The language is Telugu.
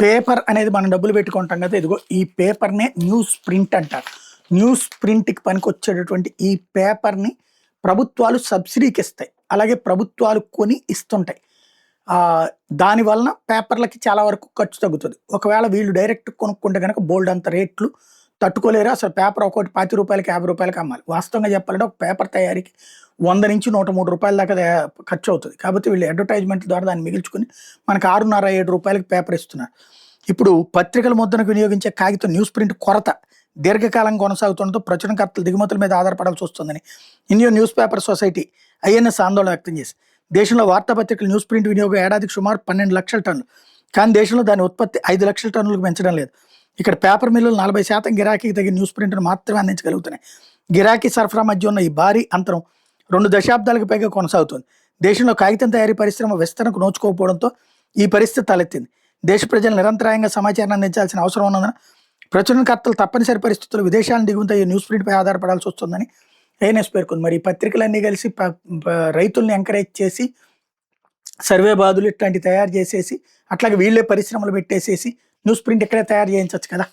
పేపర్ అనేది మనం డబ్బులు పెట్టుకుంటాం కదా, ఇదిగో ఈ పేపర్నే న్యూస్ ప్రింట్ అంటారు. న్యూస్ ప్రింట్కి పనికొచ్చేటటువంటి ఈ పేపర్ని ప్రభుత్వాలు సబ్సిడీకి ఇస్తాయి, అలాగే ప్రభుత్వాలు కొని ఇస్తుంటాయి. దాని వలన పేపర్లకి చాలా వరకు ఖర్చు తగ్గుతుంది. ఒకవేళ వీళ్ళు డైరెక్ట్ కొనుక్కుంటే కనుక బోల్డ్ అంత రేట్లు తట్టుకోలేరు. అసలు పేపర్ ఒకటి రూ. 20, రూ. 50 అమ్మాలి. వాస్తవంగా చెప్పాలంటే ఒక పేపర్ తయారీకి 100 నుంచి 103 రూపాయల దాకా ఖర్చు అవుతుంది. కాబట్టి వీళ్ళు అడ్వర్టైజ్మెంట్ ద్వారా దాన్ని మిగిల్చుకుని మనకు 6.5, 7 రూపాయలకి పేపర్ ఇస్తున్నారు. ఇప్పుడు పత్రికల ముద్రణకు వినియోగించే కాగితం న్యూస్ ప్రింట్ కొరత దీర్ఘకాలం కొనసాగుతుండటంతో ప్రచురణకర్తలు దిగుమతుల మీద ఆధారపడాల్సి వస్తుందని Indian news paper society INS ఆందోళన వ్యక్తం చేసింది. దేశంలో వార్తాపత్రికలు న్యూస్ ప్రింట్ వినియోగం ఏడాదికి సుమారు 12 లక్షల టన్నులు, కానీ దేశంలో దాని ఉత్పత్తి 5 లక్షల టన్నులకు పెంచడం లేదు. ఇక్కడ పేపర్ మిల్లులు 40% గిరాకీకి తగిన న్యూస్ ప్రింట్ను మాత్రమే అందించగలుగుతున్నాయి. గిరాకీ సరఫరా మధ్య ఉన్న ఈ భారీ అంతరం 2 దశాబ్దాలకు పైగా కొనసాగుతుంది. దేశంలో కాగితం తయారీ పరిశ్రమ విస్తరణకు నోచుకోకపోవడంతో ఈ పరిస్థితి తలెత్తింది. దేశ ప్రజలు నిరంతరాయంగా సమాచారాన్ని అందించాల్సిన అవసరం ఉన్నందున ప్రచురణకర్తలు తప్పనిసరి పరిస్థితుల్లో విదేశాలను దిగుమతి న్యూస్ ప్రింట్పై ఆధారపడాల్సి వస్తుందని INS పేర్కొంది. మరి ఈ పత్రికలన్నీ కలిసి రైతుల్ని ఎంకరేజ్ చేసి సర్వే బాధలు ఇట్లాంటివి తయారు చేసేసి అట్లాగే వీళ్ళే పరిశ్రమలు పెట్టేసేసి న్యూస్ ప్రింట్ ఇక్కడే తయారు చేయించవచ్చు కదా.